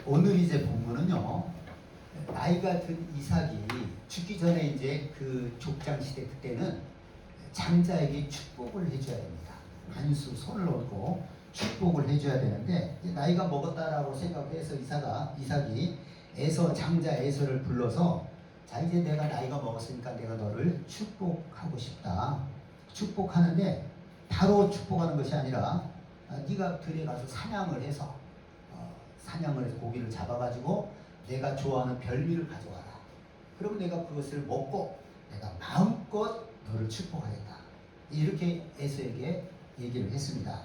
오늘 이제 본문은요, 나이가 든 이삭이 죽기 전에 이제 그 족장 시대 그때는 장자에게 축복을 해줘야 됩니다. 안수 손을 얹고 축복을 해줘야 되는데, 이제 나이가 먹었다라고 생각해서 이삭이 장자 에서를 불러서, 자 이제 내가 나이가 먹었으니까 내가 너를 축복하고 싶다. 축복하는데 바로 축복하는 것이 아니라, 네가 들에 가서 사냥을 해서 고기를 잡아가지고 내가 좋아하는 별미를 가져와라. 그러면 내가 그것을 먹고 내가 마음껏 너를 축복하겠다. 이렇게 에서에게 얘기를 했습니다.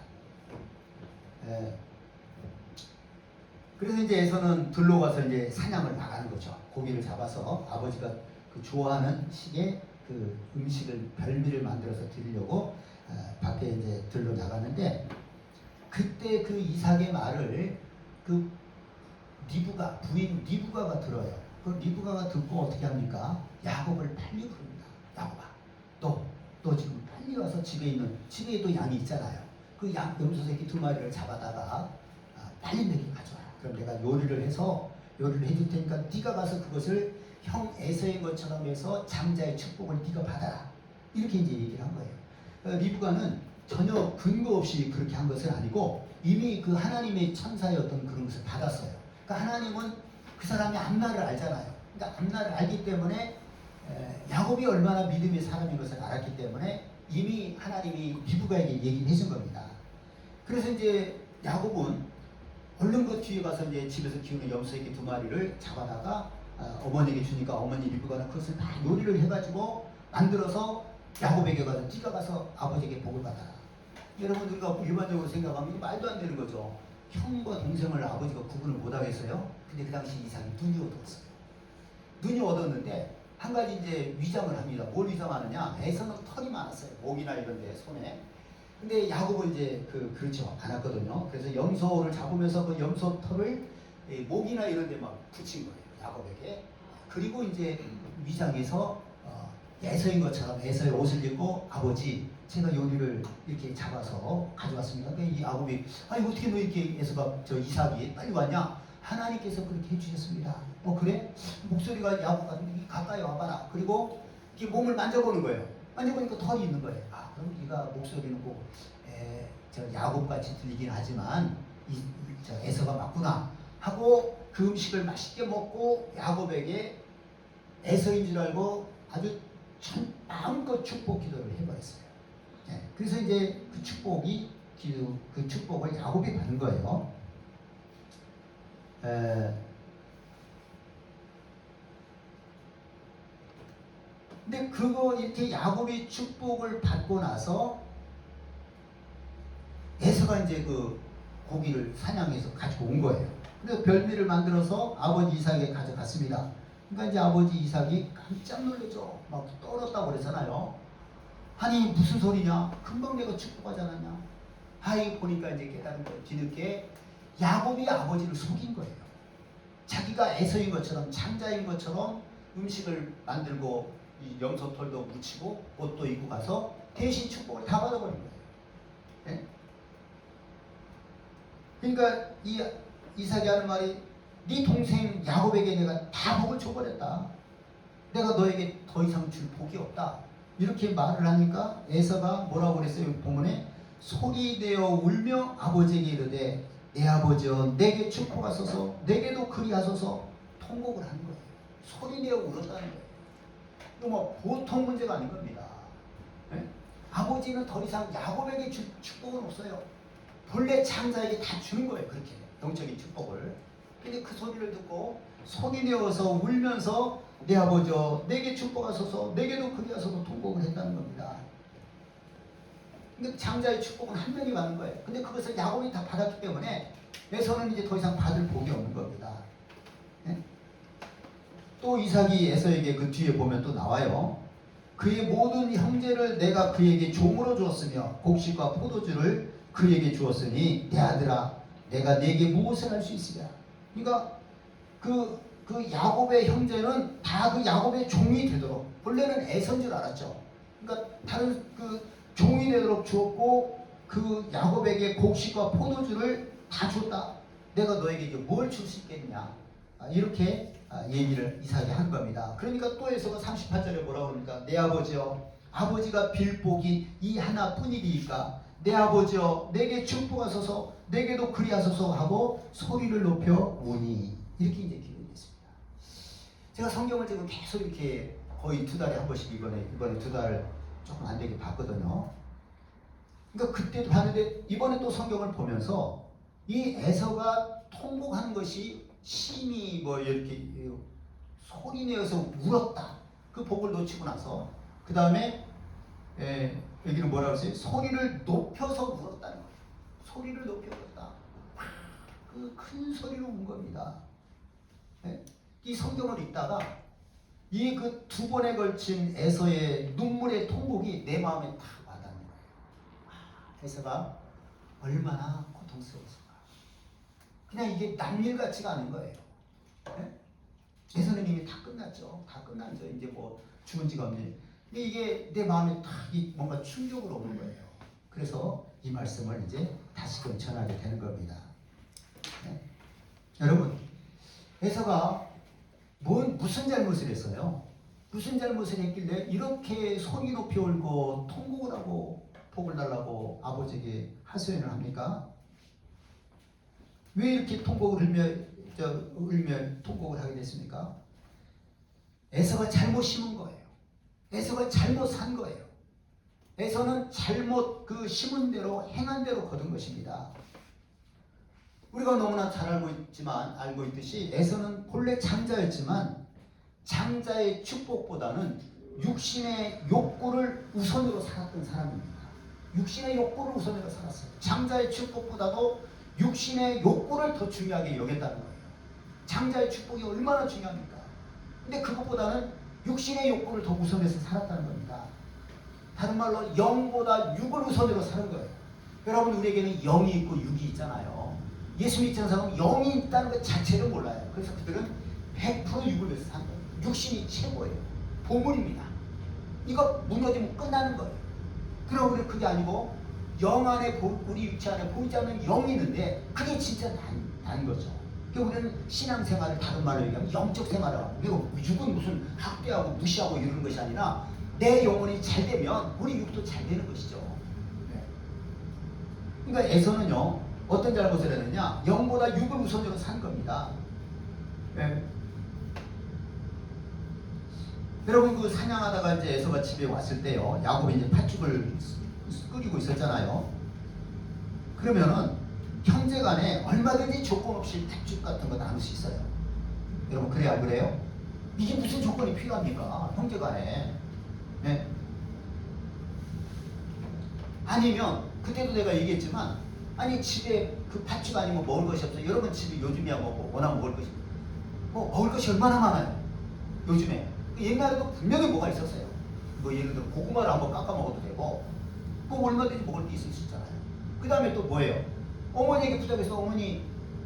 그래서 이제 에서는 들로 가서 이제 사냥을 나가는 거죠. 고기를 잡아서 아버지가 그 좋아하는 식의 그 음식을 별미를 만들어서 드리려고 밖에 이제 들로 나갔는데, 그때 그 이삭의 말을 그 부인 리브가가 들어요. 그 리브가가 듣고 어떻게 합니까? 야곱을 빨리 부릅니다. 야곱아, 너 지금 빨리 와서 집에도 양이 있잖아요. 그 염소 새끼 2마리를 잡아다가 빨리 내게 가져와라. 그럼 내가 요리를 해줄 테니까 네가 가서 그것을 형 에서의 것처럼 해서 장자의 축복을 네가 받아라. 이렇게 이제 얘기를 한 거예요. 리브가는 전혀 근거 없이 그렇게 한 것은 아니고, 이미 그 하나님의 천사였던 그런 것을 받았어요. 그러니까 하나님은 그 사람이 앞날을 알잖아요. 그러니까 앞날을 알기 때문에 야곱이 얼마나 믿음의 사람인 것을 알았기 때문에 이미 하나님이 리브가에게 얘기를 해준 겁니다. 그래서 이제 야곱은 얼른 그 뒤에 가서 이제 집에서 키우는 염소 새끼 2마리를 잡아다가 어머니에게 주니까, 어머니 리브가는 그것을 다 요리를 해가지고 만들어서 야곱에게 가서 네가 가서 아버지에게 복을 받아라. 여러분, 우리가 일반적으로 생각하면 말도 안 되는 거죠. 형과 동생을 아버지가 구분을 못 하겠어요? 근데 그 당시 이삭이 눈이 어두웠어요. 눈이 어두웠는데 한 가지 이제 위장을 합니다. 뭘 위장하느냐? 에서는 털이 많았어요. 목이나 이런 데, 손에. 근데 야곱은 이제 그렇죠. 않았거든요. 그래서 염소를 잡으면서 그 염소 털을 목이나 이런 데 막 붙인 거예요. 야곱에게. 그리고 이제 위장에서 에서인 것처럼 에서의 옷을 입고, 아버지, 제가 요리를 이렇게 잡아서 가져왔습니다. 그러니까 이 야곱이, 아니 어떻게 너 이렇게 에서가, 이삭이 빨리 왔냐? 하나님께서 그렇게 해주셨습니다. 그래? 목소리가 야곱 같은데 가까이 와봐라. 그리고 이렇게 몸을 만져보는 거예요. 만져보니까 털이 있는 거예요. 그럼 네가 목소리는 꼭 야곱같이 들리긴 하지만 에서가 맞구나 하고 그 음식을 맛있게 먹고 야곱에게 에서인 줄 알고 아주 마음껏 축복 기도를 해버렸어요. 그래서 이제 그 축복을 야곱이 받은 거예요. 근데 이렇게 야곱이 축복을 받고 나서 에서가 이제 그 고기를 사냥해서 가지고 온 거예요. 그래서 별미를 만들어서 아버지 이삭에게 가져갔습니다. 그러니까 이제 아버지 이삭이 깜짝 놀라죠. 막 떨었다고 그랬잖아요. 아니 무슨 소리냐? 금방 내가 축복하지 않았냐? 보니까 이제 깨달은 거예요. 뒤늦게 야곱이 아버지를 속인 거예요. 자기가 에서인 것처럼, 장자인 것처럼 음식을 만들고 이 염소털도 묻히고 옷도 입고 가서 대신 축복을 다 받아버린 거예요. 네? 그러니까 이삭이 하는 말이, 네 동생 야곱에게 내가 다 복을 줘버렸다. 내가 너에게 더 이상 줄 복이 없다. 이렇게 말을 하니까 에서가 뭐라고 그랬어요? 본문에 소리내어 울며 아버지에게 이르되, 내 아버지여 내게 축복하소서, 내게도 그리하소서 통곡을 하는 거예요. 소리내어 울었다는 거예요. 이거 뭐 보통 문제가 아닌 겁니다. 네? 아버지는 더 이상 야곱에게 축복은 없어요. 본래 장자에게 다 주는 거예요. 그렇게 영적인 축복을. 근데 그 소리를 듣고 소리내어서 울면서 내 아버지여 내게 축복하소서, 내게도 그리하소서 통곡을 했다는 겁니다. 근데 장자의 축복은 한 명이 받는 거예요. 근데 그것을 야곱이 다 받았기 때문에 에서는 이제 더 이상 받을 복이 없는 겁니다. 네? 또 이삭이 에서에게 그 뒤에 보면 또 나와요. 그의 모든 형제를 내가 그에게 종으로 주었으며 곡식과 포도주를 그에게 주었으니 내 아들아 내가 네게 무엇을 할 수 있으랴. 그러니까 그 야곱의 형제는 다 그 야곱의 종이 되도록, 원래는 에서인 줄 알았죠. 그러니까 다른 종이 되도록 주었고, 그 야곱에게 곡식과 포도주를 다 줬다. 내가 너에게 이제 뭘 줄 수 있겠냐. 이렇게 얘기를 이삭이 한 겁니다. 그러니까 또 에서가 38절에 뭐라고 그러니까 내 아버지여 아버지가 빌 복이 이 하나뿐이니까 내 아버지여 내게 축복하소서 내게도 그리하소서 하고 소리를 높여 우니 이렇게 이제 기록이 됐습니다. 제가 성경을 지금 계속 이렇게 거의 2달에 한 번씩 이번에 2달 조금 안 되게 봤거든요. 그러니까 그때도 봤는데 이번에 또 성경을 보면서 이 에서가 통곡하는 것이 심히 뭐 이렇게 소리내어서 울었다. 그 복을 놓치고 나서 그 다음에 여기는 뭐라고 했어요? 소리를 높여서 울었다는 거예요. 소리를 높여 울었다. 그 큰 소리로 운 겁니다. 이 성경을 읽다가 이 그 2번에 걸친 에서의 눈물의 통곡이 내 마음에 딱 와닿는 거예요. 에서가 얼마나 고통스러웠을까. 그냥 이게 남일 같지가 않은 거예요. 에서는 이미 다 끝났죠. 다 끝났죠. 이제 뭐 죽은 지가 없네. 근데 이게 내 마음에 딱 뭔가 충격으로 오는 거예요. 그래서 이 말씀을 이제 다시금 전하게 되는 겁니다. 여러분, 에서가 무슨 잘못을 했어요? 무슨 잘못을 했길래 이렇게 소리 높이 울고 통곡을 하고 복을 달라고 아버지에게 하소연을 합니까? 왜 이렇게 통곡을 울며 통곡을 하게 됐습니까? 에서가 잘못 심은 거예요. 에서가 잘못 산 거예요. 에서는 잘못 그 심은 대로 행한 대로 거둔 것입니다. 우리가 너무나 잘 알고 있듯이 에서는 본래 장자였지만 장자의 축복보다는 육신의 욕구를 우선으로 살았던 사람입니다. 육신의 욕구를 우선으로 살았어요. 장자의 축복보다도 육신의 욕구를 더 중요하게 여겼다는 거예요. 장자의 축복이 얼마나 중요합니까? 근데 그것보다는 육신의 욕구를 더 우선해서 살았다는 겁니다. 다른 말로 영보다 육을 우선으로 사는 거예요. 여러분, 우리에게는 영이 있고 육이 있잖아요. 예수 믿는 사람은 영이 있다는 것 자체를 몰라요. 그래서 그들은 100% 육을 위해서 사는 거예요. 육신이 최고예요. 보물입니다. 이거 무너지면 끝나는 거예요. 그럼 우리는 그게 아니고 영 안에 우리 육체 안에 보이지 않는 영이 있는데 그게 진짜 난 거죠. 그러니까 우리는 신앙생활을 다른 말로 얘기하면 영적 생활을 하고, 그리고 육은 무슨 학대하고 무시하고 이러는 것이 아니라 내 영혼이 잘 되면 우리 육도 잘 되는 것이죠. 그러니까 에서는요 어떤 잘못을 했느냐, 영보다 육을 우선으로 산 겁니다. 여러분, 그 사냥하다가 이제 에서가 집에 왔을 때요, 야곱이 이제 팥죽을 끓이고 있었잖아요. 그러면은 형제간에 얼마든지 조건 없이 팥죽 같은 거 나눌 수 있어요. 여러분, 그래야 안 그래요? 이게 무슨 조건이 필요합니까? 형제간에. 아니면 그때도 내가 얘기했지만, 아니 집에 그 팥죽 아니면 먹을 것이 없어요. 여러분 집에 요즘이야 뭐 워낙 먹을 것이 먹을 것이 얼마나 많아요. 요즘에. 옛날에도 분명히 뭐가 있었어요. 뭐 예를 들어 고구마를 한번 깎아 먹어도 되고, 뭐 얼마든지 먹을 게 있을 수 있잖아요. 그 다음에 또 뭐예요? 어머니에게 부탁해서 어머니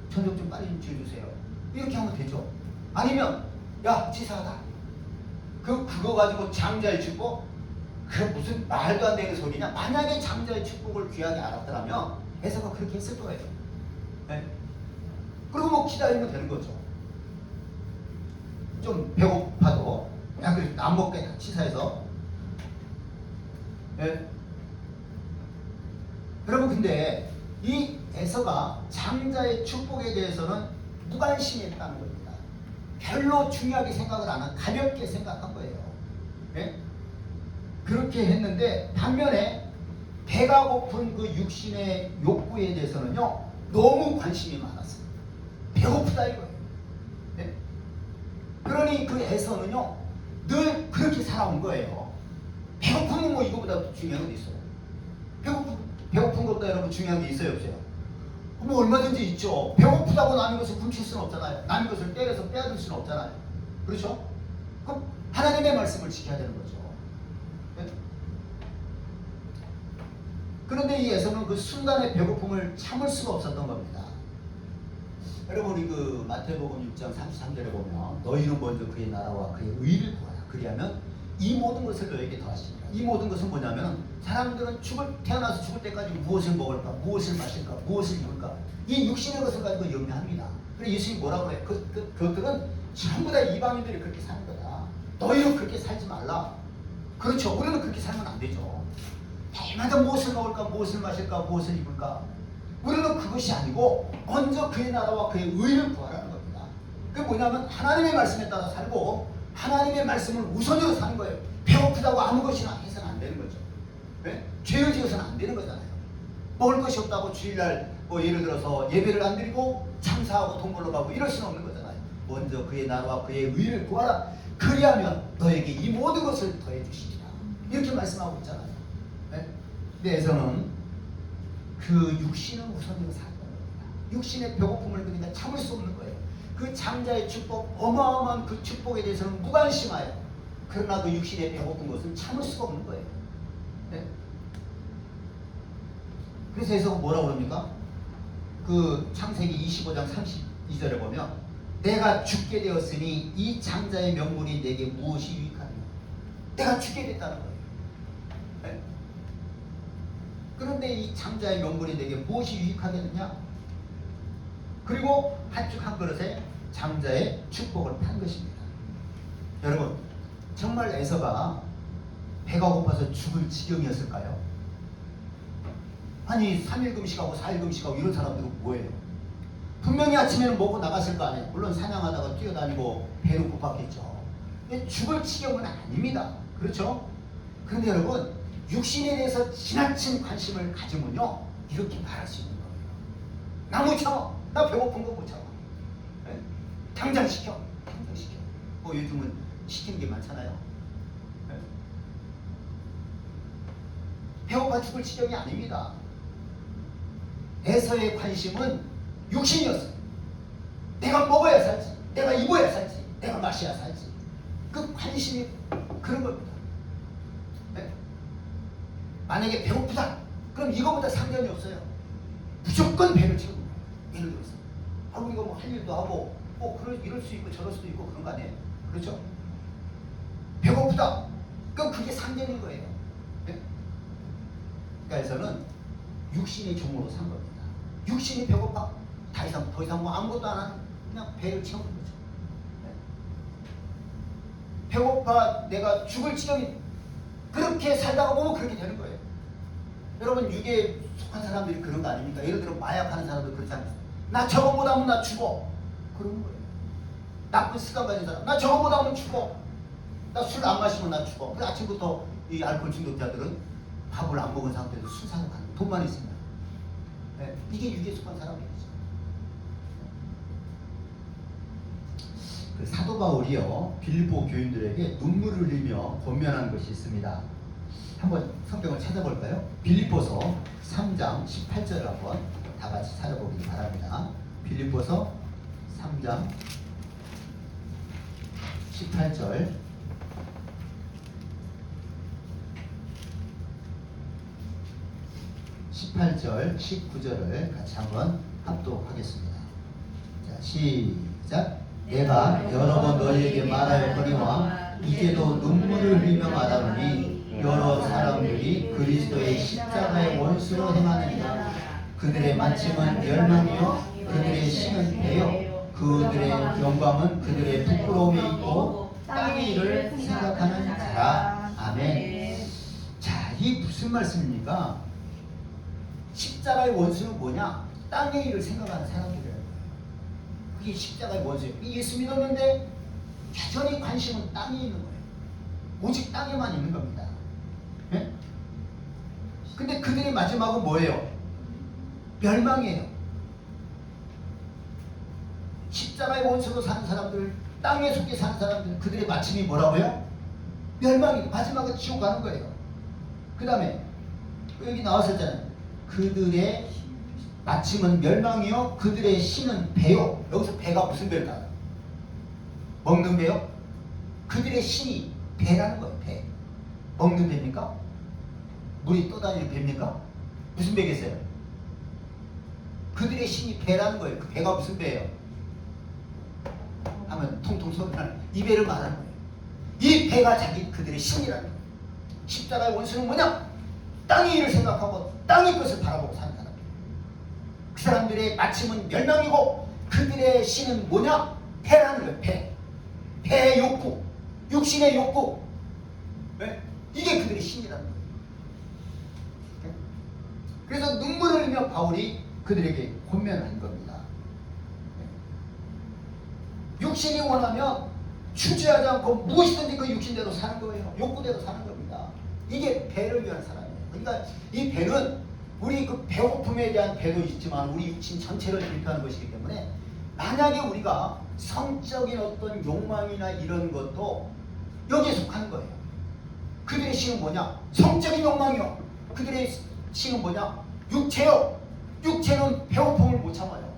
저녁 좀 빨리 좀 지어주세요. 이렇게 하면 되죠. 아니면 야 치사하다. 그거 가지고 장자의 축복? 그 무슨 말도 안 되는 소리냐? 만약에 장자의 축복을 귀하게 알았더라면 에서가 그렇게 했을 거예요. 그리고 뭐 기다리면 되는 거죠. 좀 배고파도 야 그래 안 먹게 치사해서. 여러분, 근데 이 에서가 장자의 축복에 대해서는 무관심했다는 겁니다. 별로 중요하게 생각을 안 하고 가볍게 생각한 거예요. 그렇게 했는데 반면에 배가 고픈 그 육신의 욕구에 대해서는요 너무 관심이 많았어요. 배고프다 이거예요. 그러니 그 에서는요 늘 그렇게 살아온 거예요. 배고프면 뭐 이거보다 더 중요한 게 있어요. 배고픈 것보다 여러분 중요한 게 있어요, 없어요? 뭐 얼마든지 있죠. 배고프다고 남의 것을 훔칠 수는 없잖아요. 남의 것을 때려서 빼앗을 수는 없잖아요. 그렇죠? 그럼 하나님의 말씀을 지켜야 되는 거죠. 그런데 이 에서는 그 순간의 배고픔을 참을 수가 없었던 겁니다. 여러분, 우리 그 마태복음 6장 33절에 보면 너희는 먼저 그의 나라와 그의 의를 구하라. 그리하면 이 모든 것을 너에게 더하시리라. 이 모든 것은 뭐냐면 사람들은 태어나서 죽을 때까지 무엇을 먹을까, 무엇을 마실까, 무엇을 입을까, 이 육신의 것을 가지고 염려합니다. 그래서 예수님이 뭐라고 해요? 그것들은 전부 다 이방인들이 그렇게 사는 거다. 너희는 그렇게 살지 말라. 그렇죠. 우리는 그렇게 살면 안 되죠. 날마다 무엇을 먹을까, 무엇을 마실까, 무엇을 입을까. 우리는 그것이 아니고 먼저 그의 나라와 그의 의를 구하라는 겁니다. 그게 뭐냐면 하나님의 말씀에 따라 살고 하나님의 말씀을 우선으로 사는 거예요. 배고프다고 아무 것이나 해서는 안 되는 거죠. 네? 죄를 지어서는 안 되는 거잖아요. 먹을 것이 없다고 주일날 예를 들어서 예배를 안 드리고 장사하고 돈 벌러 가고 이럴 수는 없는 거잖아요. 먼저 그의 나라와 그의 의를 구하라. 그리하면 너에게 이 모든 것을 더해 주시리라. 이렇게 말씀하고 있잖아요. 네? 그래서는 그 육신을 우선으로 사는 겁니다. 육신의 배고픔을 그러니까 참을 수 없는 거예요. 그 장자의 축복, 어마어마한 그 축복에 대해서는 무관심하여 그러나 그 육신의 배고픈 것은 참을 수가 없는 거예요. 네? 그래서 에서가 뭐라고 그럽니까? 그 창세기 25장 32절에 보면 내가 죽게 되었으니 이 장자의 명분이 내게 무엇이 유익하느냐. 내가 죽게 됐다는 거예요. 네? 그런데 이 장자의 명분이 내게 무엇이 유익하겠느냐? 그리고 한쪽 한 그릇에 장자의 축복을 판 것입니다. 여러분, 정말 에서가 배가 고파서 죽을 지경이었을까요? 아니 3일 금식하고 4일 금식하고 이런 사람들은 뭐예요? 분명히 아침에는 먹고 나갔을 거 아니에요. 물론 사냥하다가 뛰어다니고 배는 고팠겠죠. 죽을 지경은 아닙니다. 그렇죠? 그런데 여러분, 육신에 대해서 지나친 관심을 가지면요 이렇게 말할 수 있는 거예요. 나 못 참아. 나 배고픈 거 못 참아. 네? 당장 시켜. 당장 시켜. 요즘은 시키는 게 많잖아요. 네? 배고파 죽을 지경이 아닙니다. 에서의 관심은 육신이었어요. 내가 먹어야 살지, 내가 입어야 살지, 내가 마셔야 살지. 그 관심이 그런 겁니다. 네? 만약에 배고프다, 그럼 이거보다 상관이 없어요. 무조건 배를 채우는 거예요. 예를 들어서 우리가 뭐 할 일도 하고 이럴 수 있고 저럴 수도 있고 그런 거 아니에요. 그렇죠? 배고프다, 그럼 그게 상관인 거예요. 네? 그러니까 에서는 육신의 종으로 산 겁니다. 육신이 배고파, 더 이상 뭐 아무것도 안 하는, 그냥 배를 채우는 거죠. 네? 배고파 내가 죽을 지경이, 그렇게 살다가 보면 그렇게 되는 거예요. 여러분, 육에 속한 사람들이 그런 거 아닙니까? 예를 들어 마약하는 사람들 그렇지 않습니까? 나 저거 못하면 나 죽어. 그런 거예요. 나쁜 습관 가진 사람, 나 저거 못하면 죽어. 나 술 안 마시면 나 죽어. 그래서 아침부터 이 알코올 중독자들은 밥을 안 먹은 상태에서 술 사러 가는, 돈만 있으면. 네, 이게 육에 속한 사람들이죠. 그 사도 바울이요 빌립보 교인들에게 눈물을 흘리며 권면한 것이 있습니다. 한번 성경을 찾아볼까요? 빌립보서 3장 18절을 한번 다 같이 찾아보기 바랍니다. 빌립보서 3장 18절, 18절, 19절을 같이 한번 합독하겠습니다. 자, 시작. 내가 여러 번 너희에게 말하였거니와 이제도 눈물을 흘리며 말하노니 여러 사람들이 그리스도의 십자가의 원수로 행하느니라. 그들의 마침은 멸망이요 그들의 신은 배요 그들의 영광은 그들의 부끄러움에 있고 땅의 일을 생각하는 자라. 아멘. 자, 이 무슨 말씀입니까? 십자가의 원수는 뭐냐? 땅의 일을 생각하는 사람들이에요. 그게 십자가의 원수예요. 예수 믿었는데 여전히 관심은 땅에 있는 거예요. 오직 땅에만 있는 겁니다. 네? 근데 그들의 마지막은 뭐예요? 멸망이에요. 십자가의 원수로 사는 사람들, 땅에 속해 사는 사람들, 그들의 마침이 뭐라고요? 멸망이에요. 마지막은 지옥 가는 거예요. 그 다음에 여기 나왔었잖아요. 그들의 마침은 멸망이요 그들의 신은 배요. 여기서 배가 무슨 배일까요? 먹는 배요? 그들의 신이 배라는 거예요. 배. 먹는 배입니까? 물이 떠다니는 배입니까? 무슨 배겠어요? 그들의 신이 배라는 거예요. 그 배가 무슨 배예요? 하면 통통 소리 나는 이 배를 말하는 거예요. 이 배가 그들의 신이라는 거예요. 십자가의 원수는 뭐냐? 땅의 일을 생각하고 땅의 것을 바라보고 사는 사람. 그 사람들의 마침은 멸망이고 그들의 신은 뭐냐? 패라는 거예요. 패. 패의 욕구, 육신의 욕구. 네? 이게 그들의 신이라는 거예요. 네? 그래서 눈물을 흘리며 바울이 그들에게 권면한 겁니다. 네? 육신이 원하면 주저하지 않고 무엇이든지 그 육신대로 사는 거예요. 욕구대로 사는 겁니다. 이게 배를 위한 사람이에요. 그러니까 이 배는 우리 그 배고픔에 대한 배도 있지만 우리 육신 전체를 대표하는 것이기 때문에 만약에 우리가 성적인 어떤 욕망이나 이런 것도 여기에 속하는 거예요. 그들의 신은 뭐냐? 성적인 욕망이요. 그들의 신은 뭐냐? 육체요. 육체는 배고픔을 못 참아요.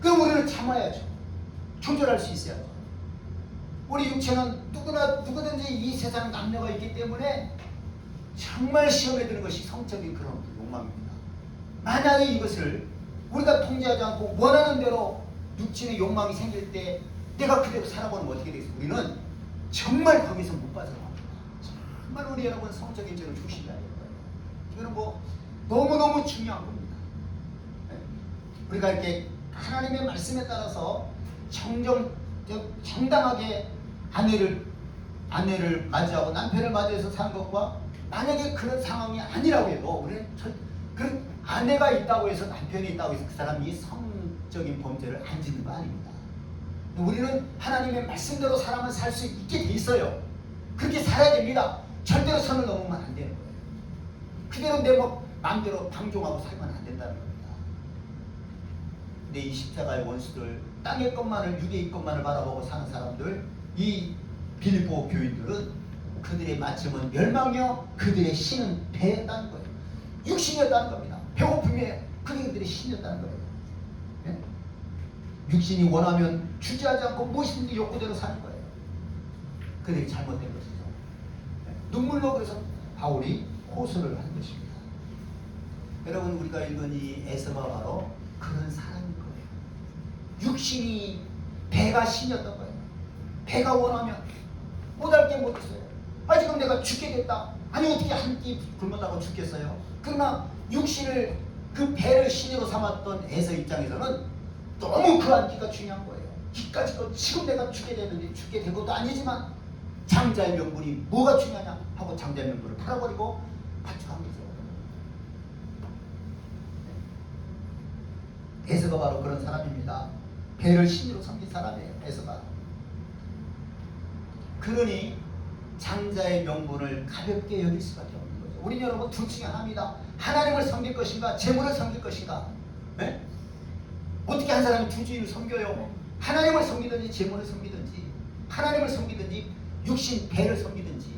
그럼 우리는 참아야죠. 조절할 수 있어야죠. 우리 육체는 누구든지 이 세상 남녀가 있기 때문에 정말 시험에 드는 것이 성적인 그런 욕망입니다. 만약에 이것을 우리가 통제하지 않고 원하는 대로 육신의 욕망이 생길 때 내가 그대로 살아보면 어떻게 되겠어요? 우리는 정말 거기서 못 빠져나갑니다. 정말 우리 여러분 성적인 죄를 조심해야 될 거예요. 이거는 뭐 너무너무 중요한 겁니다. 우리가 이렇게 하나님의 말씀에 따라서 정당하게 아내를 맞이하고 남편을 맞이해서 사는 것과 만약에 그런 상황이 아니라고 해도 우리는 그 아내가 있다고 해서 남편이 있다고 해서 그 사람이 성적인 범죄를 안 짓는 거 아닙니다. 우리는 하나님의 말씀대로 사람은 살 수 있게 돼 있어요. 그렇게 살아야 됩니다. 절대로 선을 넘으면 안 되는 거예요. 그대로 내 마음대로 방종하고 살면 안 된다는 겁니다. 근데 이 십자가의 원수들, 땅의 것만을, 육의 것만을 바라보고 사는 사람들, 이 빌립보 교인들은 그들의 마침은 멸망이요 그들의 신은 배였다는 거예요. 육신이었다는 겁니다. 배고픔이 그게 그들의 신이었다는 거예요. 네? 육신이 원하면 주저하지 않고 무엇이든지 욕구대로 사는 거예요. 그들이 잘못된 것이죠. 네? 눈물로 그래서 바울이 호소를 한 것입니다. 여러분 우리가 읽은 이 에서가 바로 그런 사람인 거예요. 육신이 배가 신이었던 거예요. 배가 원하면 못할 게 못 있어요. 지금 내가 죽게 됐다. 아니 어떻게 한 끼 굶었다고 죽겠어요? 그러나 육신을 그 배를 신으로 삼았던 에서 입장에서는 너무 그 한 끼가 중요한 거예요. 기까지 지금 내가 죽게 됐는데 죽게 된 것도 아니지만 장자의 명분이 뭐가 중요하냐 하고 장자의 명분을 팔아버리고 바쳐간 거죠. 에서가 바로 그런 사람입니다. 배를 신으로 섬긴 사람이에요. 에서가. 그러니 장자의 명분을 가볍게 여길 수밖에 없는 거죠. 우리 여러분 둘 중에 하나입니다. 하나님을 섬길 것인가 재물을 섬길 것인가. 네? 어떻게 한 사람이 두 주인을 섬겨요? 하나님을 섬기든지 재물을 섬기든지 하나님을 섬기든지 육신 배를 섬기든지.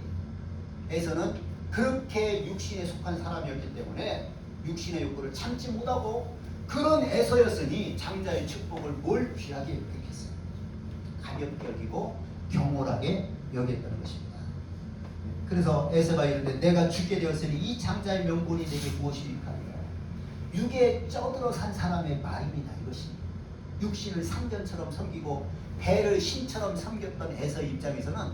에서는 그렇게 육신에 속한 사람이었기 때문에 육신의 욕구를 참지 못하고 그런 에서였으니 장자의 축복을 뭘 귀하게 여겼겠어요? 가볍게 여기고 경홀하게 여겼다는 것입니다. 그래서 에서가 이르되 내가 죽게 되었으니 이 장자의 명분이 내게 무엇이 유익하리요? 육에 쩌들어 산 사람의 말입니다. 이것이 육신을 상전처럼 섬기고 배를 신처럼 섬겼던 에서 입장에서는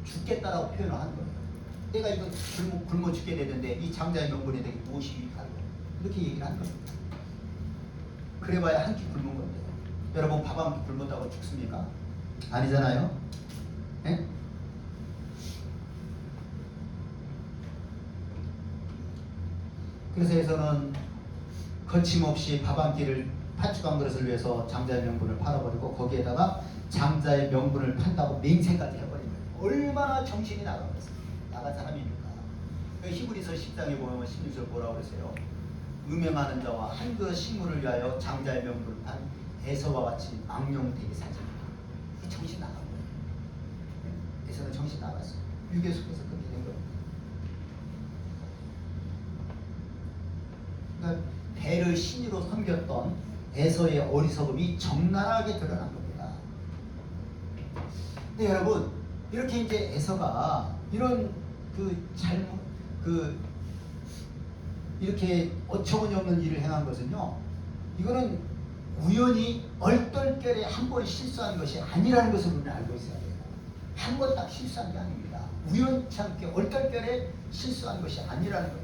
죽겠다라고 표현을 하는 거예요. 내가 이거 굶어 죽게 되는데 이 장자의 명분이 내게 무엇이 유익하리요? 이렇게 얘기를 하는 겁니다. 그래봐야 한 끼 굶은 건데요. 여러분 밥 한 끼 굶었다고 죽습니까? 아니잖아요. 네? 그래서 에서는 거침없이 밥 한 끼를 팥죽 한 그릇을 위해서 장자의 명분을 팔아버리고 거기에다가 장자의 명분을 판다고 맹세까지 해버린 거예요. 얼마나 정신이 나간 사람입니까? 히브리서 10장에 보면 16절 뭐라고 그러세요? 음행하는 자와 한 그릇 식물을 위하여 장자의 명분을 판 에서와 같이 망령되게 살지. 정신 나간 거예요. 에서는 정신 나갔어요. 육에 속해서 그렇게 된 겁니다. 그러니까 배를 신으로 섬겼던 에서의 어리석음이 적나라하게 드러난 겁니다. 근데 여러분 이렇게 이제 에서가 이런 이렇게 어처구니 없는 일을 행한 것은요, 이거는 우연히 얼떨결에 한 번 실수한 것이 아니라는 것을 우리는 알고 있어야 돼요. 한 번 딱 실수한 게 아닙니다. 우연치 않게 얼떨결에 실수한 것이 아니라는 거예요.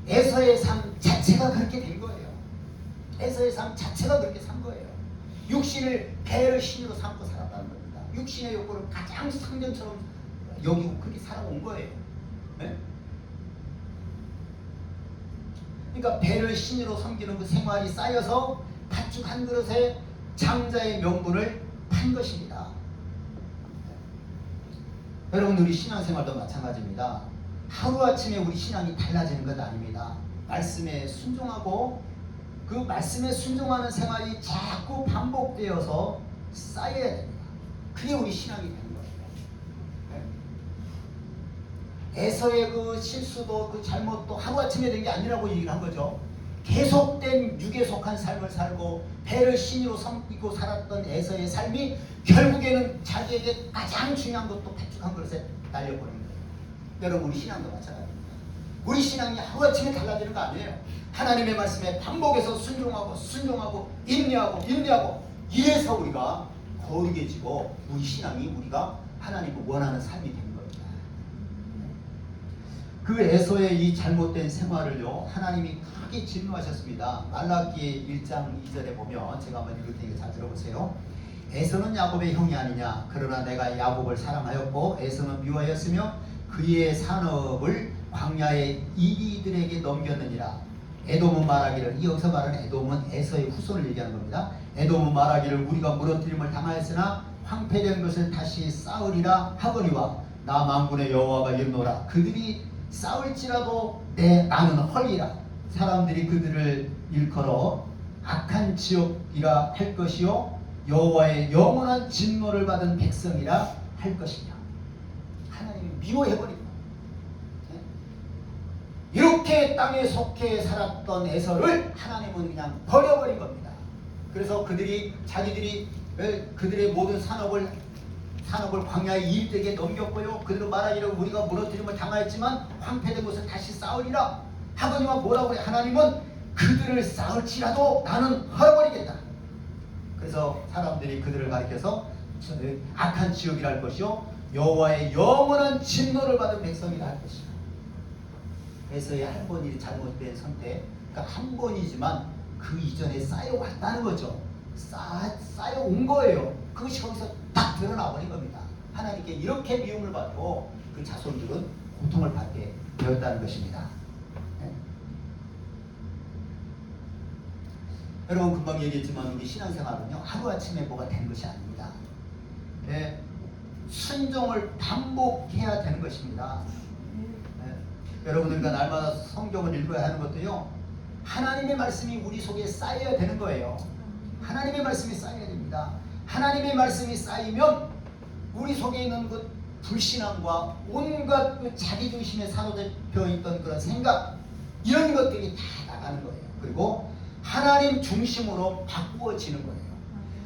에서의 삶 자체가 그렇게 된 거예요. 에서의 삶 자체가 그렇게 산 거예요. 육신을 배를 신으로 삼고 살았다는 겁니다. 육신의 욕구를 가장 상전처럼 여기고 그렇게 살아온 거예요. 네? 그러니까 배를 신으로 섬기는 그 생활이 쌓여서 팥죽 한 그릇에 장자의 명분을 판 것입니다. 여러분, 우리 신앙생활도 마찬가지입니다. 하루아침에 우리 신앙이 달라지는 것 아닙니다. 말씀에 순종하고 그 말씀에 순종하는 생활이 자꾸 반복되어서 쌓여야 됩니다. 그게 우리 신앙이 되는 거예요. 에서의 그 실수도 그 잘못도 하루아침에 된 게 아니라고 얘기를 한 거죠. 계속된 육에 속한 삶을 살고 배를 신으로 섬기고 살았던 에서의 삶이 결국에는 자기에게 가장 중요한 것도 팥죽 한 그릇에 날려버린 거예요. 여러분, 우리 신앙도 마찬가지입니다. 우리 신앙이 하루아침에 달라지는 거 아니에요. 하나님의 말씀에 반복해서 순종하고 인내하고 이래서 우리가 거룩해지고 우리 신앙이 우리가 하나님을 원하는 삶이 되는 겁니다. 그 에서의 이 잘못된 생활을요, 하나님이 크게 진노하셨습니다. 말라기 1장 2절에 보면, 제가 한번 읽을 테니까 잘 들어보세요. 에서는 야곱의 형이 아니냐. 그러나 내가 야곱을 사랑하였고 에서는 미워하였으며 그의 산업을 광야의 이리들에게 넘겼느니라. 에돔은 말하기를, 여기서 말하는 에돔은 에서의 후손을 얘기하는 겁니다. 에돔은 말하기를 우리가 무너뜨림을 당하였으나 황폐된 것을 다시 쌓으리라 하거니와 나 만군의 여호와가 이르노라. 그들이 싸울지라도 나는 헐리라. 사람들이 그들을 일컬어 악한 지옥이라 할 것이요 여호와의 영원한 진노를 받은 백성이라 할 것이냐. 하나님이 미워해버립니다. 이렇게 땅에 속해 살았던 에서를 하나님은 그냥 버려버린 겁니다. 그래서 자기들이 그들의 모든 산업을 광야의 이들에게 넘겼고요. 그들은 말하기를 우리가 무너뜨림을 당하였지만 황폐된 곳을 다시 쌓으리라 하거니와 뭐라고 그래? 하나님은 그들을 쌓을지라도 나는 헐어버리겠다. 그래서 사람들이 그들을 가리켜서 악한 지옥이라 할 것이요 여호와의 영원한 진노를 받은 백성이라 할 것이다. 에서의 한 번이 잘못된 선택, 그러니까 한 번이지만 그 이전에 쌓여왔다는 거죠. 쌓여온 거예요. 그것이 거기서 딱 드러나 버린 겁니다. 하나님께 이렇게 미움을 받고 그 자손들은 고통을 받게 되었다는 것입니다. 네? 여러분, 금방 얘기했지만 우리 신앙생활은요, 하루아침에 뭐가 된 것이 아닙니다. 네? 순종을 반복해야 되는 것입니다. 여러분들과 날마다 성경을 읽어야 하는 것도요, 하나님의 말씀이 우리 속에 쌓여야 되는 거예요. 하나님의 말씀이 쌓여야 됩니다. 하나님의 말씀이 쌓이면 우리 속에 있는 그 불신앙과 온갖 그 자기중심에 사로잡혀 있던 그런 생각, 이런 것들이 다 나가는 거예요. 그리고 하나님 중심으로 바꾸어지는 거예요.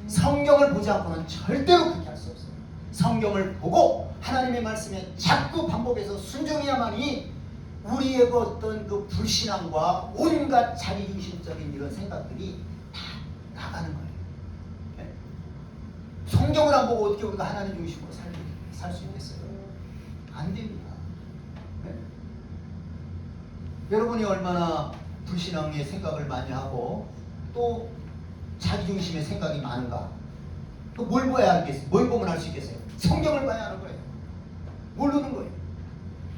성경을 보지 않고는 절대로 그렇게 할 수 없어요. 성경을 보고 하나님의 말씀에 자꾸 반복해서 순종해야만이 우리의 그 어떤 그 불신앙과 온갖 자기중심적인 이런 생각들이 다 나가는 거예요. 네? 성경을 안 보고 어떻게 우리가 하나님 중심으로 살 수 있겠어요? 안 됩니다. 네? 여러분이 얼마나 불신앙의 생각을 많이 하고 또 자기중심의 생각이 많은가? 또 뭘 봐야 하겠어요? 뭘 보면 할 수 있겠어요? 성경을 봐야 하는 거예요. 모르는 거예요.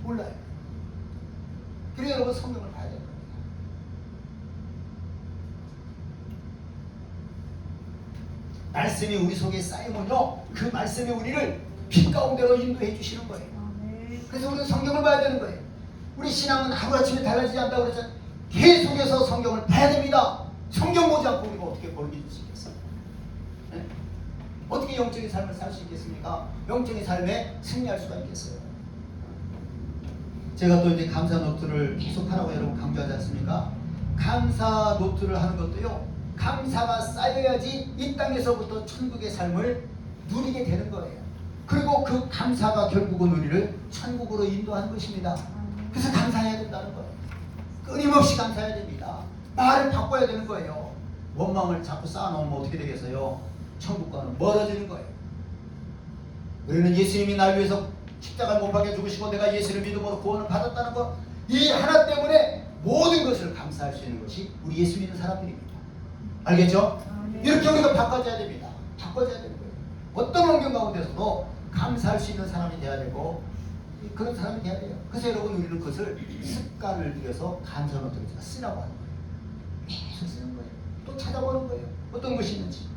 몰라요. 그래서 여러분, 성경을 봐야 되는 겁니다. 말씀이 우리 속에 쌓이면요, 그 말씀이 우리를 빛 가운데로 인도해 주시는 거예요. 그래서 우리는 성경을 봐야 되는 거예요. 우리 신앙은 하루아침에 달라지지 않다고 그래서 계속해서 성경을 봐야 됩니다. 성경 보지 않고 우리가 어떻게 거룩해질 수 있겠어요? 네? 어떻게 영적인 삶을 살 수 있겠습니까? 영적인 삶에 승리할 수가 있겠어요? 제가 또 이제 감사 노트를 계속 하라고 여러분 강조하지 않습니까? 감사 노트를 하는 것도요, 감사가 쌓여야지 이 땅에서부터 천국의 삶을 누리게 되는 거예요. 그리고 그 감사가 결국은 우리를 천국으로 인도하는 것입니다. 그래서 감사해야 된다는 거예요. 끊임없이 감사해야 됩니다. 말을 바꿔야 되는 거예요. 원망을 자꾸 쌓아놓으면 어떻게 되겠어요? 천국과는 멀어지는 거예요. 우리는 예수님이 날 위해서 십자가를 못 박혀 죽으시고 내가 예수를 믿음으로 구원을 받았다는 것, 이 하나 때문에 모든 것을 감사할 수 있는 것이 우리 예수 믿는 사람들입니다. 알겠죠? 이렇게 우리가 바꿔줘야 됩니다. 바꿔줘야 되는 거예요. 어떤 환경 가운데서도 감사할 수 있는 사람이 돼야 되고 그런 사람이 돼야 돼요. 그래서 여러분 우리는 그것을 습관을 들여서 감사로 들여서 쓰라고 하는 거예요. 계속 쓰는 거예요. 또 찾아보는 거예요. 어떤 것이 있는지.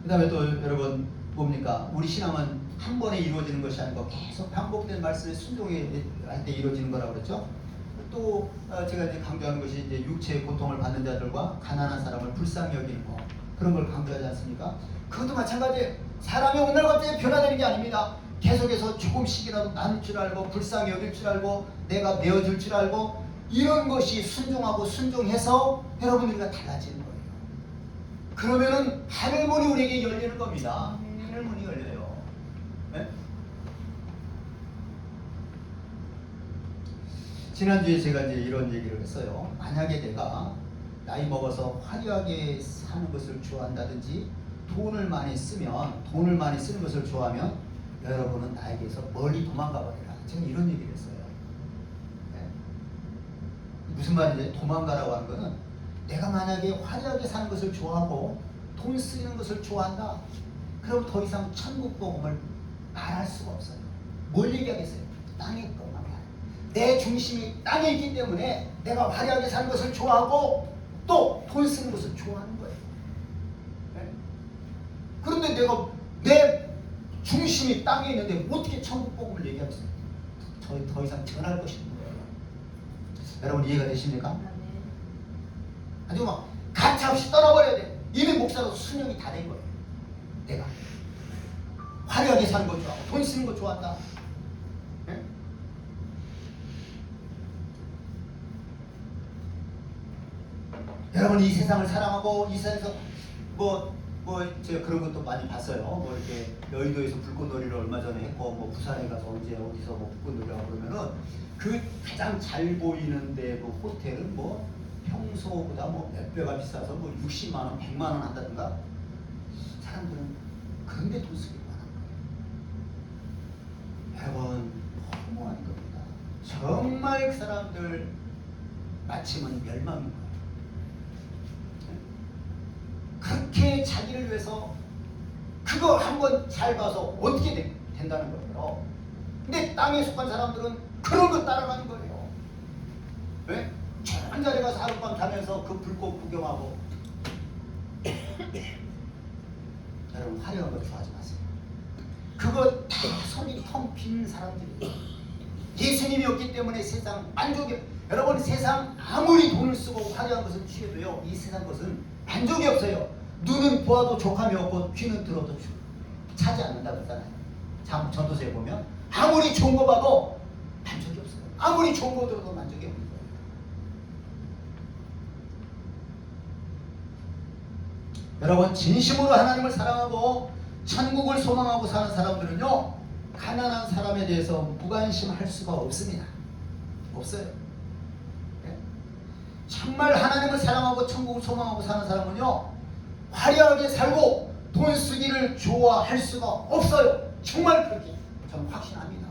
그 다음에 또 여러분 뭡니까? 우리 신앙은 한 번에 이루어지는 것이 아니고 계속 반복된 말씀에 순종할 때 이루어지는 거라고 그랬죠. 또 제가 이제 강조하는 것이 이제 육체의 고통을 받는 자들과 가난한 사람을 불쌍히 여기는 거, 그런 걸 강조하지 않습니까? 그것도 마찬가지예요. 사람이 오늘 갑자기 변화되는 게 아닙니다. 계속해서 조금씩이라도 나눌 줄 알고 불쌍히 여길 줄 알고 내가 내어줄 줄 알고 이런 것이 순종하고 순종해서 여러분 우리가 달라지는 거예요. 그러면은 하늘문이 우리에게 열리는 겁니다. 하늘문이 열려요. 네? 지난주에 제가 이제 이런 얘기를 했어요. 만약에 내가 나이 먹어서 화려하게 사는 것을 좋아한다든지 돈을 많이 쓰는 것을 좋아하면 여러분은 나에게서 멀리 도망가 버리라. 제가 이런 얘기를 했어요. 네? 무슨 말인지 도망가라고 하는 거는 내가 만약에 화려하게 사는 것을 좋아하고 돈 쓰는 것을 좋아한다. 그럼 더 이상 천국 복음을 말할 수가 없어요. 뭘 얘기하겠어요? 땅의 것만 말해요. 내 중심이 땅에 있기 때문에 내가 화려하게 사는 것을 좋아하고 또 돈 쓰는 것을 좋아하는 거예요. 네? 그런데 내 중심이 땅에 있는데 어떻게 천국 복음을 얘기하겠어요? 더 이상 전할 것이 없는 거예요. 여러분 이해가 되십니까? 아주 막 가차없이 떠나버려야 돼. 이미 목사로 수명이 다 된 거예요. 내가 화려하게 사는 거 좋아하고 돈 쓰는 거 좋아한다. 네? 여러분 이 세상을 사랑하고 이 세상에서 제가 그런 것도 많이 봤어요. 뭐 이렇게 여의도에서 불꽃놀이를 얼마 전에 했고 뭐 부산에 가서 언제 어디서 뭐 불꽃놀이라고 그러면은 그 가장 잘 보이는데 그 호텔은 뭐 평소보다 뭐 몇 배가 비싸서 뭐 60만 원, 100만 원 한다든가. 사람들은 그런데 돈 쓰기로 하는 거예요. 여러분 허무한 겁니다. 정말 그 사람들 마침은 멸망인 거예요. 그렇게 자기를 위해서 그거 한번 잘 봐서 어떻게 된다는 거예요. 근데 땅에 속한 사람들은 그런 거 따라가는 거예요. 왜? 좋은 자리 가서 하룻밤 자면서 그 불꽃 구경하고. 여러분 화려한 거 좋아하지 마세요. 그거 다 손이 텅 빈 사람들이에요. 예수님이 없기 때문에 세상 만족이, 여러분 세상 아무리 돈을 쓰고 화려한 것을 취해도요 이 세상 것은 만족이 없어요. 눈은 보아도 족함이 없고 귀는 들어도 차지 않는다고 했잖아요. 전도서에 보면 아무리 좋은 거 봐도 만족이 없어요. 아무리 좋은 거 들어도 만족이 없는 거예요. 여러분 진심으로 하나님을 사랑하고 천국을 소망하고 사는 사람들은요 가난한 사람에 대해서 무관심할 수가 없습니다. 없어요. 네? 정말 하나님을 사랑하고 천국을 소망하고 사는 사람은요 화려하게 살고 돈 쓰기를 좋아할 수가 없어요. 정말 그렇게 저는 확신합니다.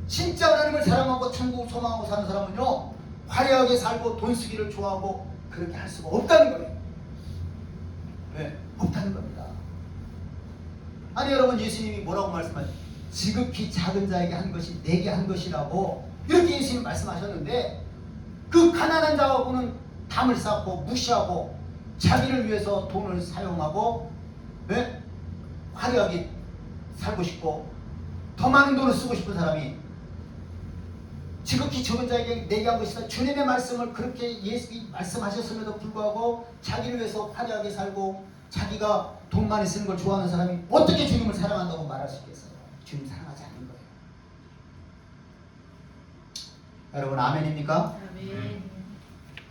진짜 하나님을 사랑하고 천국을 소망하고 사는 사람은요 화려하게 살고 돈 쓰기를 좋아하고 그렇게 할 수가 없다는 거예요. 왜? 없다는 겁니다. 아니 여러분 예수님이 뭐라고 말씀하셨어요? 지극히 작은 자에게 한 것이 내게 한 것이라고 이렇게 예수님 말씀하셨는데 그 가난한 자하고는 담을 쌓고 무시하고 자기를 위해서 돈을 사용하고 네? 화려하게 살고 싶고 더 많은 돈을 쓰고 싶은 사람이 지극히 적은 자에게 내게 한 것이다. 주님의 말씀을 그렇게 예수님이 말씀하셨음에도 불구하고 자기를 위해서 화려하게 살고 자기가 돈 많이 쓰는 걸 좋아하는 사람이 어떻게 주님을 사랑한다고 말할 수 있겠어요? 주님 사랑하지 않는 거예요. 여러분 아멘입니까? 아멘.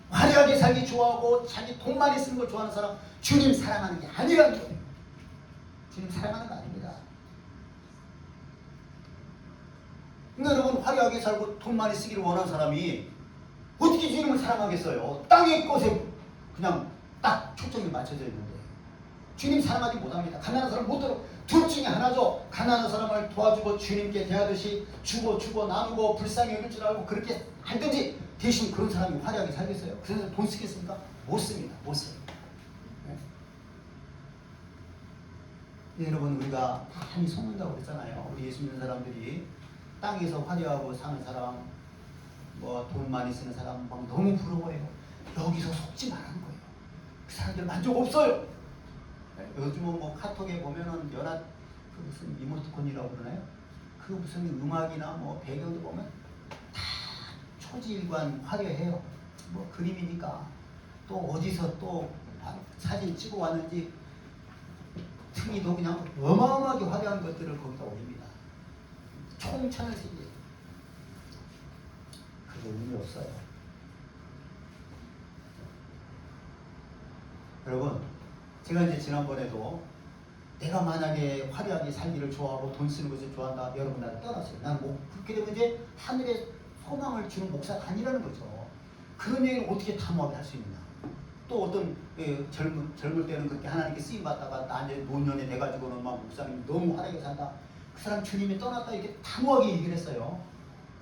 화려하게 살기 좋아하고 자기 돈 많이 쓰는 걸 좋아하는 사람 주님 사랑하는 게 아니라는 거예요. 주님 사랑하는 거 아닙니다. 근데 여러분 화려하게 살고 돈 많이 쓰기를 원하는 사람이 어떻게 주님을 사랑하겠어요? 땅의 것에 그냥 딱 초점이 맞춰져 있는데 주님 사랑하지 못합니다. 가난한 사람 못 들어. 둘 중에 하나죠. 가난한 사람을 도와주고 주님께 대하듯이 주고 나누고 불쌍히 여길 줄 알고 그렇게 하든지, 대신 그런 사람이 화려하게 살겠어요? 그런 사람 돈 쓰겠습니까? 못 씁니다. 못 써요. 네, 여러분, 우리가 많이 속는다고 그랬잖아요. 우리 예수 믿는 사람들이 땅에서 화려하고 사는 사람, 뭐 돈 많이 쓰는 사람 막 너무 부러워해요. 여기서 속지 말라는 거예요. 그 사람들 만족 없어요. 요즘은 뭐 카톡에 보면은 연합 그 무슨 이모티콘이라고 그러나요? 그 무슨 음악이나 뭐 배경도 보면 다 초지일관 화려해요. 뭐 그림이니까 또 어디서 또 사진 찍어 왔는지 틈이도 그냥 어마어마하게 화려한 것들을 거기다 올립니다. 총천을 세계. 그거 의미 없어요. 여러분, 제가 이제 지난번에도 내가 만약에 화려하게 살기를 좋아하고 돈 쓰는 것을 좋아한다, 여러분 나를 떠났어요. 난 뭐 그렇게 되면 이제 하늘에 소망을 주는 목사가 아니라는 거죠. 그런 얘기를 어떻게 탐험하게 할 수 있느냐. 또 어떤 젊을 때는 그렇게 하나님께 쓰임 받다가 나중에 노년에 돼가지고는 막 목사님 너무 화려하게 산다. 그 사람 주님이 떠났다 이렇게 탐하게 얘기를 했어요.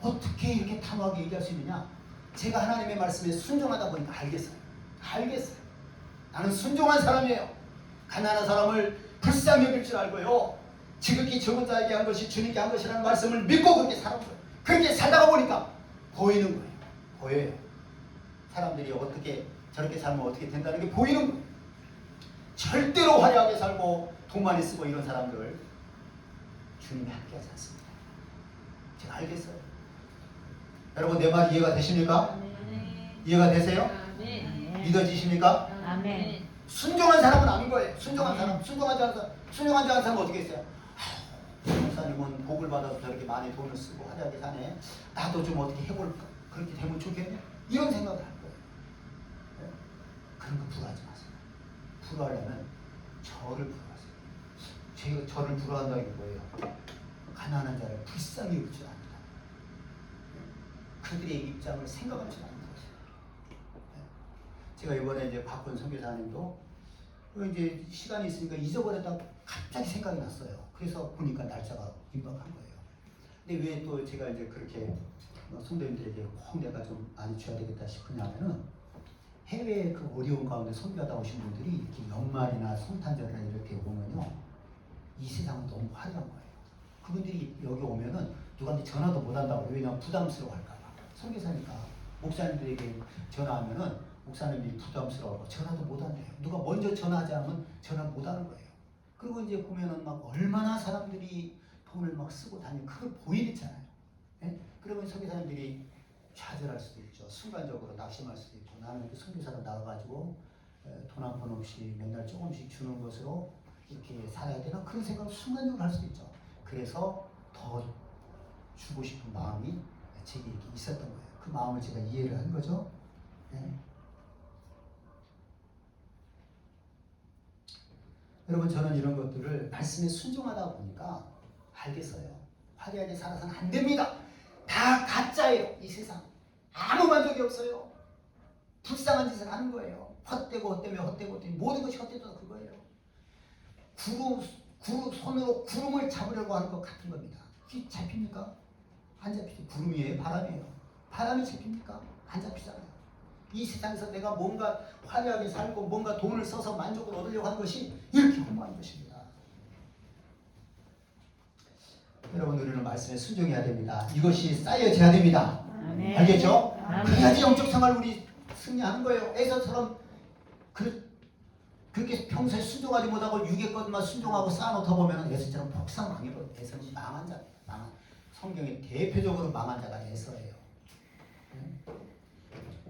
어떻게 이렇게 탐하게 얘기할 수 있느냐? 제가 하나님의 말씀에 순종하다 보니까 알겠어요. 나는 순종한 사람이에요. 가난한 사람을 불쌍히 여길 줄 알고요. 지극히 적은 자에게 한 것이 주님께 한 것이라는 말씀을 믿고 그렇게 살은 거예요. 그렇게 살다가 보니까 보이는 거예요. 보여요. 사람들이 어떻게 저렇게 살면 어떻게 된다는 게 보이는 거예요. 절대로 화려하게 살고 돈 많이 쓰고 이런 사람들 주님이 함께하지 않습니다. 제가 알겠어요. 여러분, 내 말 이해가 되십니까? 이해가 되세요? 믿어지십니까? 아멘. 순종한 사람은 아닌 거예요. 순종한 사람, 순종하지 않은 사람은 어떻게 했어요? 목사님은 복을 받아서 저렇게 많이 돈을 쓰고 화려하게 사네. 나도 좀 어떻게 해볼까? 그렇게 되면 좋겠네. 이런 생각을 할 거예요. 네? 그런 거 부러워하지 마세요. 부러워하려면 저를 부러워하세요. 저를 부러워한다는 게 뭐예요? 가난한 자를 불쌍히 여길 줄 압니다. 그들의 입장을 생각할 줄 아는 것이에요. 제가 이번에 이제 박군 선교사님도 이제 시간이 있으니까 잊어버렸다가 갑자기 생각이 났어요. 그래서 보니까 날짜가 임박한 거예요. 근데 왜 또 제가 이제 그렇게 성도님들에게 꼭 내가 좀 많이 줘야 되겠다 싶으냐면은, 해외 그 어려운 가운데 선교하다 오신 분들이 이렇게 연말이나 성탄절이나 이렇게 오면요, 이 세상은 너무 화려한 거예요. 그분들이 여기 오면은 누구한테 전화도 못 한다고. 왜냐면 부담스러워할까봐. 선교사니까 목사님들에게 전화하면은 목사님들이 부담스러워하고 전화도 못 한대요. 누가 먼저 전화하지 않으면 전화를 못 하는 거예요. 그리고 이제 보면은 막 얼마나 사람들이 돈을 막 쓰고 다니는 그걸 보이잖아요. 네? 그러면 선교사님들이 좌절할 수도 있죠. 순간적으로 낙심할 수도 있고, 나는 그 선교사로 나가가지고 돈 한 푼 없이 맨날 조금씩 주는 것으로 이렇게 살아야 되나, 그런 생각을 순간적으로 할 수도 있죠. 그래서 더 주고 싶은 마음이 제게 이렇게 있었던 거예요. 그 마음을 제가 이해를 한 거죠. 네. 여러분, 저는 이런 것들을 말씀에 순종하다 보니까 알겠어요. 화려하게 살아서는 안 됩니다. 다 가짜예요. 이 세상 아무 만족이 없어요. 불쌍한 짓을 하는 거예요. 헛되고 모든 것이 헛되다 그거예요. 손으로 구름을 잡으려고 하는 것 같은 겁니다. 그게 잡힙니까? 안 잡히죠. 구름이에요? 바람이에요? 바람이 잡힙니까? 안 잡히잖아요. 이 세상에서 내가 뭔가 화려하게 살고 뭔가 돈을 써서 만족을 얻으려고 하는 것이 이렇게 허무한 것입니다. 여러분, 우리는 말씀에 순종해야 됩니다. 이것이 쌓여져야 됩니다. 아멘. 알겠죠? 아멘. 그래야지 영적 생활 우리 승리하는 거예요. 에서처럼 그렇게 평소에 순종하지 못하고 육의 것만 순종하고 쌓아놓다 보면 에서처럼 폭삭 망해버려요. 에서는 망한 자, 성경의 대표적으로 망한 자가 에서예요.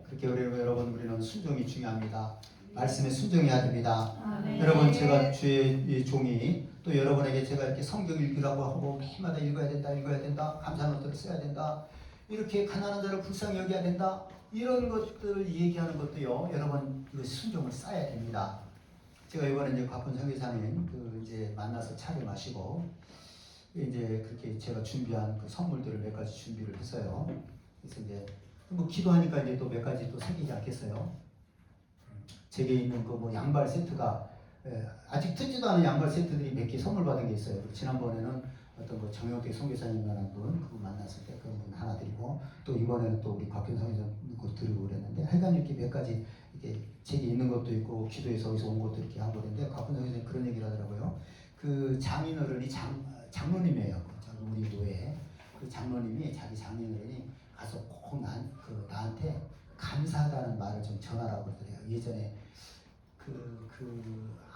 그렇게 우리는 순종이 중요합니다. 말씀에 순종해야 됩니다. 아멘. 여러분, 제가 주의 종이 또 여러분에게 제가 이렇게 성경 읽으라고 하고 매일마다 읽어야 된다, 감사 노트를 써야 된다, 이렇게 가난한 자를 불쌍히 여겨야 된다, 이런 것들 얘기하는 것도요, 여러분 이거 순종을 쌓아야 됩니다. 제가 이번에 이제 과폰 선교사님 이제 만나서 차를 마시고 이제 그렇게 제가 준비한 그 선물들을 몇 가지 준비를 했어요. 그래서 이제 뭐 기도하니까 이제 또 몇 가지 또 생기지 않겠어요. 제게 있는 그 뭐 양발 세트가 아직 뜯지도 않은 양말 세트들이 몇 개 선물 받은 게 있어요. 지난번에는 어떤 그 정영태 선교사님이라는 분 그분 만났을 때 그분 하나 드리고 또 이번에는 또 우리 곽현성 선생님 거 드리고 그랬는데 하여간 이렇게 몇 가지 이게 책이 있는 것도 있고 기도에서 어디서 온 것도 이렇게 한 거인데 곽현성 선생님 그런 얘기를 하더라고요. 그 장인어른이 장로님이에요. 우리 교회 그 장로님이 자기 장인어른이 가서 꼭 나한테 감사하다는 말을 좀 전하라고 그러더래요. 예전에 그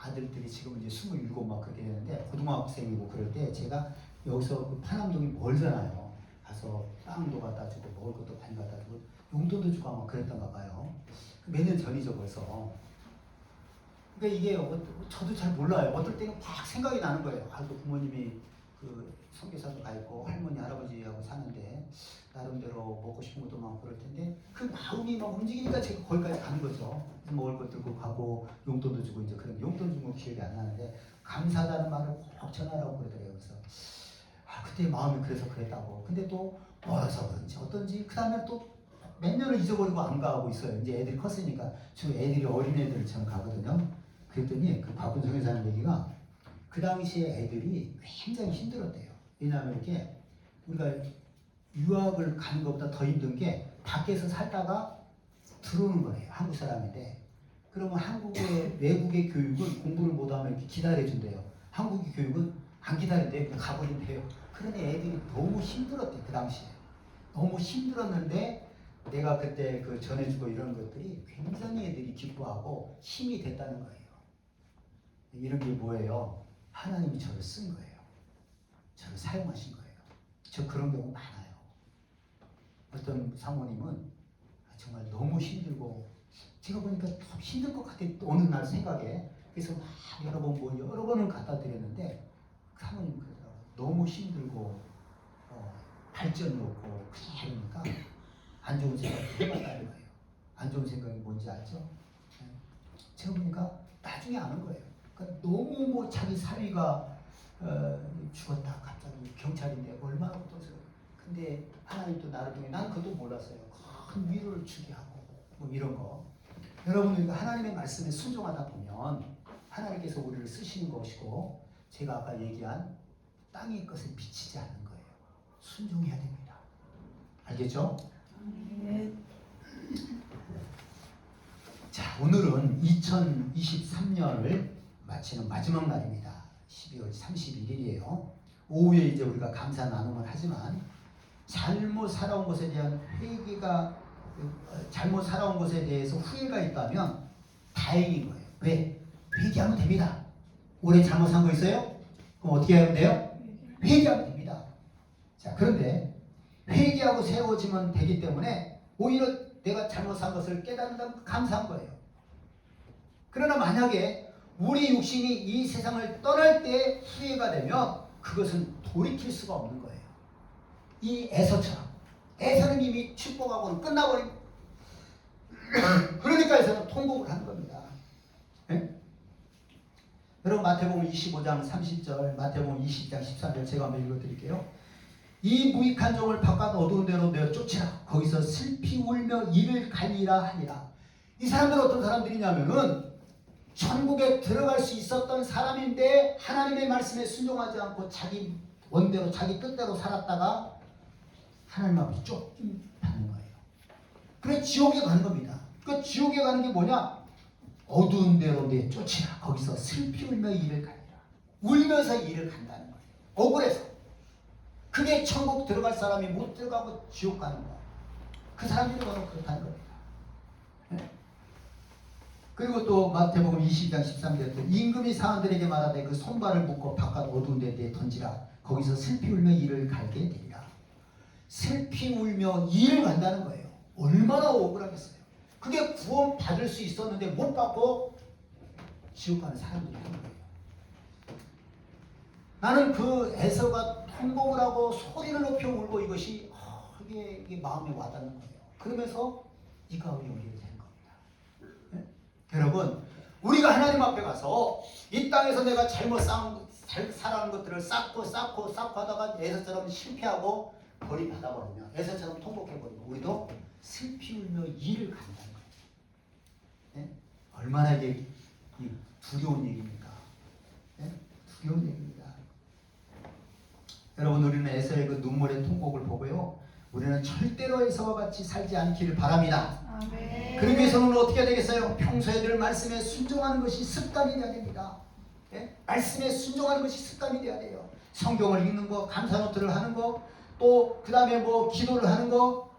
아들들이 지금 이제 27 막 그렇게 되는데 고등학생이고 그럴 때 제가 여기서 그 파남동이 멀잖아요. 가서 빵도 갖다 주고 먹을 것도 많이 갖다 주고 용돈도 주고 아마 그랬던가 봐요. 몇 년 전이죠 벌써. 그러니까 이게 저도 잘 몰라요. 어떨 때는 막 생각이 나는 거예요. 아이고 부모님이 그 선교사도 가 있고 할머니 할아버지하고 사는데 나름대로 먹고 싶은 것도 많고 그럴 텐데 그 마음이 막 움직이니까 제가 거기까지 가는 거죠. 먹을 것 들고 가고 용돈도 주고 이제 그런 용돈 준 건 기억이 안 나는데 감사하다는 말을 꼭 전하라고 그러더래요. 그래서 그때 마음이 그래서 그랬다고. 근데 또 멀어서 그런지 어떤지 그 다음에 또 몇 년을 잊어버리고 안 가고 있어요. 이제 애들이 컸으니까 주로 애들이 어린애들처럼 가거든요. 그랬더니 그 박은성 회사님 얘기가 그 당시에 애들이 굉장히 힘들었대요. 왜냐하면 이렇게 우리가 유학을 가는 것보다 더 힘든 게 밖에서 살다가 들어오는 거예요. 한국 사람인데 그러면 한국의 외국의 교육은 공부를 못하면 이렇게 기다려준대요. 한국의 교육은 안 기다린대요. 그냥 가버린대요. 그러니 애들이 너무 힘들었대. 그 당시에 너무 힘들었는데 내가 그때 그 전해주고 이런 것들이 굉장히 애들이 기뻐하고 힘이 됐다는 거예요. 이런 게 뭐예요? 하나님이 저를 쓴 거예요. 저를 사용하신 거예요. 저 그런 경우 많아요. 어떤 사모님은 정말 너무 힘들고 제가 보니까 더 힘들 것 같아. 어느 날 생각에 그래서 막 여러 번을 갖다 드렸는데 사모님 그러더라고요. 너무 힘들고 발전이 없고 그러니까 안 좋은 생각이 해봤다는 거예요. 안 좋은 생각이 뭔지 알죠? 제가 보니까 나중에 아는 거예요. 그러니까 너무 뭐 자기 사위가 죽었다 갑자기 경찰인데 얼마나 고통스러워. 근데 하나님 또 나를 통해 난 그것도 몰랐어요. 큰 위로를 주게 하고 뭐 이런 거. 여러분 하나님의 말씀에 순종하다 보면 하나님께서 우리를 쓰시는 것이고 제가 아까 얘기한 땅의 것을 비치지 않는 거예요. 순종해야 됩니다. 알겠죠? 네. 자, 오늘은 2023년을 마치는 마지막 날입니다. 12월 31일이에요. 오후에 이제 우리가 감사 나눔을 하지만 잘못 살아온 것에 대한 잘못 살아온 것에 대해서 후회가 있다면 다행인 거예요. 왜? 회개하면 됩니다. 올해 잘못 산 거 있어요? 그럼 어떻게 하면 돼요? 회개하면 됩니다. 자, 그런데 회개하고 세워지면 되기 때문에 오히려 내가 잘못 산 것을 깨닫는다면 감사한 거예요. 그러나 만약에 우리 육신이 이 세상을 떠날 때 후회가 되면 그것은 돌이킬 수가 없는 거예요. 이 에서처럼. 에서는 이미 축복하고는 끝나버린 그러니까 에서는 통곡을 하는 겁니다. 네? 여러분 마태복음 25장 30절, 마태복음 20장 13절 제가 한번 읽어드릴게요. 이 무익한 종을 바깥 어두운 데로 내어 쫓으라. 거기서 슬피 울며 이를 갈리라 하니라. 이 사람들은 어떤 사람들이냐면은 천국에 들어갈 수 있었던 사람인데 하나님의 말씀에 순종하지 않고 자기 원대로 자기 뜻대로 살았다가 하나님 앞에 쫓기는 거예요. 그래 지옥에 가는 겁니다. 그 지옥에 가는 게 뭐냐? 어두운 데로 내 쫓으라. 거기서 슬피 울며 이를 갈리라. 울면서 이를 간다는 거예요. 억울해서. 그게 천국 들어갈 사람이 못 들어가고 지옥 가는 거야. 그 사람들이 바로 그렇다는 겁니다. 네? 그리고 또 마태복음 20장 13절 임금이 사람들에게 말하되 그 손발을 묶어 바깥 어두운 데에 던지라. 거기서 슬피 울며 이를 갈게 되리라. 슬피 울며 이를 간다는 거예요. 얼마나 억울하겠어요. 그게 구원 받을 수 있었는데 못 받고 지옥 가는 사람들이 하는 거예요. 나는 그 에서가 통곡을 하고 소리를 높여 울고 이것이 이게 마음에 와닿는 거예요. 그러면서 이 가운데 오게 되는 겁니다. 네? 여러분 우리가 하나님 앞에 가서 이 땅에서 내가 잘못 살아온 것들을 쌓고 하다가 에서처럼 실패하고 버림받아버리면 에서처럼 통곡해버리면 우리도 슬피 울며 이를 간다는 거예요. 네? 얼마나 이게 두려운 얘기입니까? 두려운 얘기입니다. 여러분, 우리는 에서의 그 눈물의 통곡을 보고요, 우리는 절대로 에서와 같이 살지 않기를 바랍니다. 아멘. 그러기 위해서는 어떻게 해야 되겠어요? 평소에 늘 말씀에 순종하는 것이 습관이 되어야 됩니다. 예? 말씀에 순종하는 것이 습관이 되어야 돼요. 성경을 읽는 거, 감사노트를 하는 거, 또 그 다음에 뭐 기도를 하는 거,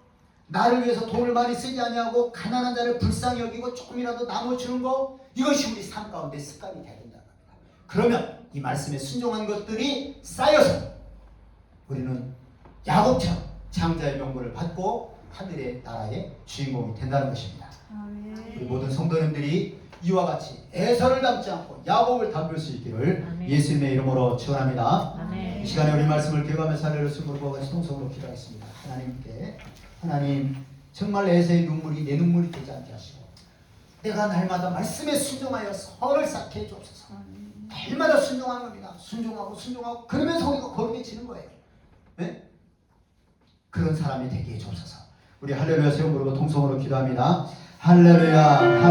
나를 위해서 돈을 많이 쓰지 아니하고 가난한 자를 불쌍히 여기고 조금이라도 나눠주는 거, 이것이 우리 삶 가운데 습관이 되어야 된다는 겁니다. 그러면 이 말씀에 순종한 것들이 쌓여서 우리는 야곱처럼 장자의 명분을 받고 하늘의 나라의 주인공이 된다는 것입니다. 우리 모든 성도님들이 이와 같이 에서를 닮지 않고 야곱을 닮을 수 있기를 아멘. 예수님의 이름으로 축원합니다. 아멘. 이 시간에 우리 말씀을 기억하면서 할례루야 승부로 같이 통성으로 기도하겠습니다. 하나님께, 하나님 정말 에서의 눈물이 내 눈물이 되지 않게 하시고, 내가 날마다 말씀에 순종하여 선을 쌓게 해주옵소서. 날마다 순종하는 겁니다. 순종하고 그러면서 우리가 거룩해지는 거예요. 네? 그런 사람이 되게 해주옵소서. 우리 할렐루야 세움 부르고 통성으로 기도합니다. 할렐루야 할렐루야.